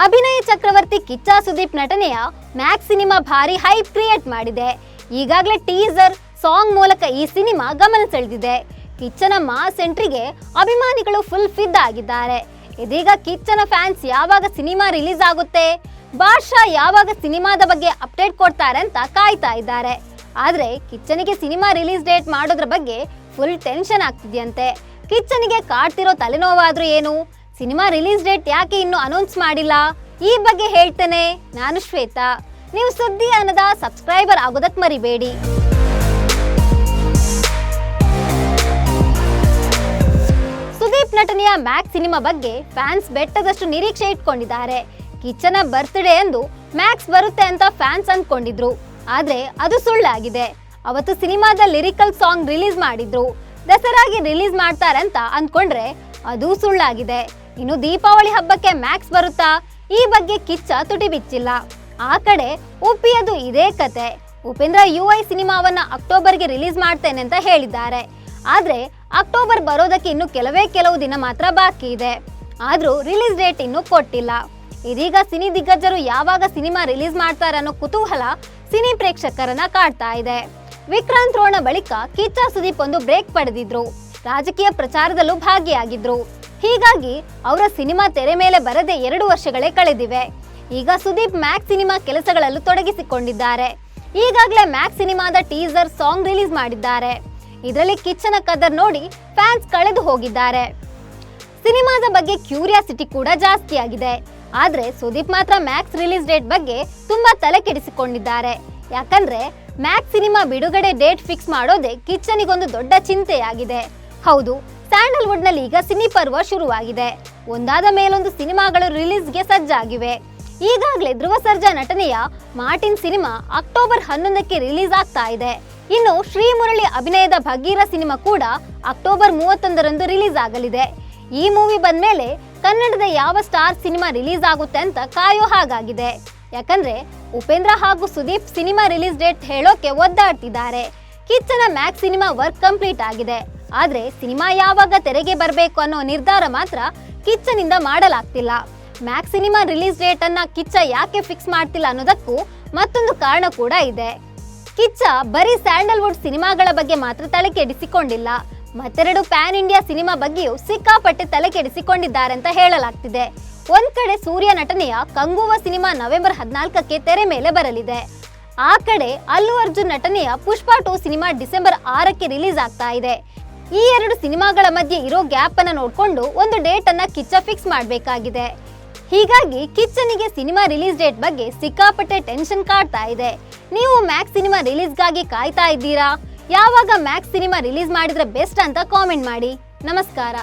ಅಭಿನಯ ಚಕ್ರವರ್ತಿ ಕಿಚ್ಚ ಸುದೀಪ್ ನಟನೆಯ Max cinema ಭಾರಿ ಹೈಪ್ ಕ್ರಿಯೇಟ್ ಮಾಡಿದೆ. ಈಗಾಗಲೇ ಟೀಸರ್ ಸಾಂಗ್ ಮೂಲಕ ಈ ಸಿನಿಮಾ ಗಮನ ಸೆಳೆದಿದೆ. ಕಿಚ್ಚನ ಮಾಸ್ ಎಂಟ್ರಿಗೆ ಅಭಿಮಾನಿಗಳು ಫುಲ್ ಫಿದ್ ಆಗಿದ್ದಾರೆ. ಇದೀಗ ಕಿಚ್ಚನ ಫ್ಯಾನ್ಸ್ ಯಾವಾಗ ಸಿನಿಮಾ ರಿಲೀಸ್ ಆಗುತ್ತೆ, ಬಾದ್ಶಾ ಯಾವಾಗ ಸಿನಿಮಾದ ಬಗ್ಗೆ ಅಪ್ಡೇಟ್ ಕೊಡ್ತಾರೆ ಅಂತ ಕಾಯ್ತಾ ಇದ್ದಾರೆ. ಆದ್ರೆ ಕಿಚ್ಚನಿಗೆ ಸಿನಿಮಾ ರಿಲೀಸ್ ಡೇಟ್ ಮಾಡೋದ್ರ ಬಗ್ಗೆ ಫುಲ್ ಟೆನ್ಷನ್ ಆಗ್ತಿದೆಯಂತೆ. ಕಿಚ್ಚನಿಗೆ ಕಾಡ್ತಿರೋ ತಲೆನೋವಾದ್ರೂ ಏನು, ಸಿನಿಮಾ ರಿಲೀಸ್ ಡೇಟ್ ಯಾಕೆ ಇನ್ನೂ ಅನೌನ್ಸ್ ಮಾಡಿಲ್ಲ, ಈ ಬಗ್ಗೆ ಹೇಳ್ತೇನೆ. ನಾನು ಶ್ವೇತಾ. ನೀವು ಸುದ್ದಿ ಅನ್ನದ ಸಬ್ಸ್ಕ್ರೈಬರ್ ಆಗೋದಕ್ಕೆ ಮರಿಬೇಡಿ. ಸುದೀಪ್ ನಟನೆಯ ಮ್ಯಾಕ್ಸ್ ಸಿನಿಮಾ ಬಗ್ಗೆ ಫ್ಯಾನ್ಸ್ ಬೆಟ್ಟದಷ್ಟು ನಿರೀಕ್ಷೆ ಇಟ್ಕೊಂಡಿದ್ದಾರೆ. ಕಿಚ್ಚನ ಬರ್ತ್ಡೇ ಎಂದು ಮ್ಯಾಕ್ಸ್ ಬರುತ್ತೆ ಅಂತ ಫ್ಯಾನ್ಸ್ ಅಂದ್ಕೊಂಡಿದ್ರು. ಆದ್ರೆ ಅದು ಸುಳ್ಳಾಗಿದೆ. ಅವತ್ತು ಸಿನಿಮಾದ ಲಿರಿಕಲ್ ಸಾಂಗ್ ರಿಲೀಸ್ ಮಾಡಿದ್ರು. ದಸರಾಗೆ ರಿಲೀಸ್ ಮಾಡ್ತಾರೆ ಅಂತ ಅಂದ್ಕೊಂಡ್ರೆ ಅದು ಸುಳ್ಳಾಗಿದೆ. ಇನ್ನು ದೀಪಾವಳಿ ಹಬ್ಬಕ್ಕೆ ಮ್ಯಾಕ್ಸ್ ಬರುತ್ತಾ, ಈ ಬಗ್ಗೆ ಕಿಚ್ಚ ತುಟಿ ಬಿಚ್ಚಿಲ್ಲ. ಆ ಕಡೆ ಉಪ್ಪಿಯದು ಇದೇ ಕತೆ. ಉಪೇಂದ್ರ UI ಸಿನಿಮಾವನ್ನ ಅಕ್ಟೋಬರ್ಗೆ ರಿಲೀಸ್ ಮಾಡ್ತೇನೆ ಅಂತ ಹೇಳಿದ್ದಾರೆ. ಆದ್ರೆ ಅಕ್ಟೋಬರ್ ಬರೋದಕ್ಕೆ ಇನ್ನು ಕೆಲವು ದಿನ ಮಾತ್ರ ಬಾಕಿ ಇದೆ. ಆದ್ರೂ ರಿಲೀಸ್ ಡೇಟ್ ಇನ್ನೂ ಕೊಟ್ಟಿಲ್ಲ. ಇದೀಗ ಸಿನಿ ದಿಗ್ಗಜರು ಯಾವಾಗ ಸಿನಿಮಾ ರಿಲೀಸ್ ಮಾಡ್ತಾರೆ ಅನ್ನೋ ಕುತೂಹಲ ಸಿನಿ ಪ್ರೇಕ್ಷಕರನ್ನ ಕಾಡ್ತಾ ಇದೆ. ವಿಕ್ರಾಂತ್ ರೋಣ ಬಳಿಕ ಕಿಚ್ಚ ಸುದೀಪ್ ಒಂದು ಬ್ರೇಕ್ ಪಡೆದಿದ್ರು. ರಾಜಕೀಯ ಪ್ರಚಾರದಲ್ಲೂ ಭಾಗಿಯಾಗಿದ್ರು. ಹೀಗಾಗಿ ಅವರ ಸಿನಿಮಾ ತೆರೆ ಮೇಲೆ ಬರದೆ 2 ವರ್ಷಗಳೇ ಕಳೆದಿವೆ. ಈಗ ಸುದೀಪ್ ಮ್ಯಾಕ್ಸ್ ಸಿನಿಮಾ ಕೆಲಸಗಳಲ್ಲೂ ತೊಡಗಿಸಿಕೊಂಡಿದ್ದಾರೆ. ಈಗಾಗಲೇ ಮ್ಯಾಕ್ಸ್ ಸಿನಿಮಾದ ಟೀಸರ್ ಸಾಂಗ್ ರಿಲೀಸ್ ಮಾಡಿದ್ದಾರೆ. ಇದರಲ್ಲಿ ಕಿಚ್ಚನ ಕದರ್ ನೋಡಿ ಫ್ಯಾನ್ಸ್ ಕಳೆದು ಹೋಗಿದ್ದಾರೆ. ಸಿನಿಮಾದ ಬಗ್ಗೆ ಕ್ಯೂರಿಯಾಸಿಟಿ ಕೂಡ ಜಾಸ್ತಿ ಆಗಿದೆ. ಆದ್ರೆ ಸುದೀಪ್ ಮಾತ್ರ ಮ್ಯಾಕ್ಸ್ ರಿಲೀಸ್ ಡೇಟ್ ಬಗ್ಗೆ ತುಂಬಾ ತಲೆ ಕೆಡಿಸಿಕೊಂಡಿದ್ದಾರೆ. ಯಾಕಂದ್ರೆ ಮ್ಯಾಕ್ಸ್ ಸಿನಿಮಾ ಬಿಡುಗಡೆ ಡೇಟ್ ಫಿಕ್ಸ್ ಮಾಡೋದೇ ಕಿಚ್ಚನಿಗೊಂದು ದೊಡ್ಡ ಚಿಂತೆಯಾಗಿದೆ. ಹೌದು, ಸ್ಯಾಂಡಲ್ವುಡ್ ನಲ್ಲಿ ಈಗ ಸಿನಿ ಪರ್ವ ಶುರುವಾಗಿದೆ. ಒಂದಾದ ಮೇಲೊಂದು ಸಿನಿಮಾಗಳು ರಿಲೀಸ್ಗೆ ಸಜ್ಜಾಗಿವೆ. ಈಗಾಗಲೇ ಧ್ರುವ ಸರ್ಜಾ ನಟನೆಯ ಮಾರ್ಟಿನ್ ಸಿನಿಮಾ ಅಕ್ಟೋಬರ್ 11ಕ್ಕೆ ರಿಲೀಸ್ ಆಗ್ತಾ ಇದೆ. ಇನ್ನು ಶ್ರೀಮುರಳಿ ಅಭಿನಯದ ಭಗೀರ ಸಿನಿಮಾ ಕೂಡ ಅಕ್ಟೋಬರ್ 31ರಂದು ರಿಲೀಸ್ ಆಗಲಿದೆ. ಈ ಮೂವಿ ಬಂದ್ಮೇಲೆ ಕನ್ನಡದ ಯಾವ ಸ್ಟಾರ್ ಸಿನಿಮಾ ರಿಲೀಸ್ ಆಗುತ್ತೆ ಅಂತ ಕಾಯೋ ಹಾಗಾಗಿದೆ. ಯಾಕಂದ್ರೆ ಉಪೇಂದ್ರ ಹಾಗೂ ಸುದೀಪ್ ಸಿನಿಮಾ ರಿಲೀಸ್ ಡೇಟ್ ಹೇಳೋಕೆ ಒದ್ದಾಡ್ತಿದ್ದಾರೆ. ಕಿಚ್ಚನ ಮ್ಯಾಕ್ಸ್ ಸಿನಿಮಾ ವರ್ಕ್ ಕಂಪ್ಲೀಟ್ ಆಗಿದೆ. ಆದ್ರೆ ಸಿನಿಮಾ ಯಾವಾಗ ತೆರೆಗೆ ಬರಬೇಕು ಅನ್ನೋ ನಿರ್ಧಾರ ಮಾತ್ರ ಕಿಚ್ಚನಿಂದ ಮಾಡಲಾಗ್ತಿಲ್ಲ. ಮ್ಯಾಕ್ಸ್ ಸಿನಿಮಾ ರಿಲೀಸ್ ಡೇಟ್ ಅನ್ನ ಕಿಚ್ಚ ಯಾಕೆ ಫಿಕ್ಸ್ ಮಾಡ್ತಿಲ್ಲ ಅನ್ನೋದಕ್ಕೂ ಮತ್ತೊಂದು ಕಾರಣ ಕೂಡ ಇದೆ. ಕಿಚ್ಚ ಬರೀ ಸ್ಯಾಂಡಲ್ವುಡ್ ಸಿನಿಮಾಗಳ ಬಗ್ಗೆ ಮಾತ್ರ ತಲೆ ಕೆಡಿಸಿಕೊಂಡಿಲ್ಲ. ಮತ್ತೆರಡು ಪ್ಯಾನ್ ಇಂಡಿಯಾ ಸಿನಿಮಾ ಬಗ್ಗೆಯೂ ಸಿಕ್ಕಾಪಟ್ಟೆ ತಲೆ ಕೆಡಿಸಿಕೊಂಡಿದ್ದಾರೆ ಅಂತ ಹೇಳಲಾಗ್ತಿದೆ. ಒಂದ್ ಕಡೆ ಸೂರ್ಯ ನಟನೆಯ ಕಂಗುವ ಸಿನಿಮಾ ನವೆಂಬರ್ 14ಕ್ಕೆ ತೆರೆ ಮೇಲೆ ಬರಲಿದೆ. ಆ ಕಡೆ ಅಲ್ಲು ಅರ್ಜುನ್ ನಟನೆಯ ಪುಷ್ಪ 2 ಸಿನಿಮಾ ಡಿಸೆಂಬರ್ 6ಕ್ಕೆ ರಿಲೀಸ್ ಆಗ್ತಾ ಇದೆ. ಈ 2 ಸಿನಿಮಾಗಳ ಮಧ್ಯೆ ಇರೋ ಗ್ಯಾಪ್ ಅನ್ನ ನೋಡ್ಕೊಂಡು ಒಂದು ಡೇಟ್ ಅನ್ನ ಕಿಚ್ಚ ಫಿಕ್ಸ್ ಮಾಡಬೇಕಾಗಿದೆ. ಹೀಗಾಗಿ ಕಿಚ್ಚನಿಗೆ ಸಿನಿಮಾ ರಿಲೀಸ್ ಡೇಟ್ ಬಗ್ಗೆ ಸಿಕ್ಕಾಪಟ್ಟೆ ಟೆನ್ಷನ್ ಕಾಡ್ತಾ ಇದೆ. ನೀವು ಮ್ಯಾಕ್ಸ್ ಸಿನಿಮಾ ರಿಲೀಸ್ಗಾಗಿ ಕಾಯ್ತಾ ಇದ್ದೀರಾ? ಯಾವಾಗ ಮ್ಯಾಕ್ಸ್ ಸಿನಿಮಾ ರಿಲೀಸ್ ಮಾಡಿದ್ರೆ ಬೆಸ್ಟ್ ಅಂತ ಕಾಮೆಂಟ್ ಮಾಡಿ. ನಮಸ್ಕಾರ.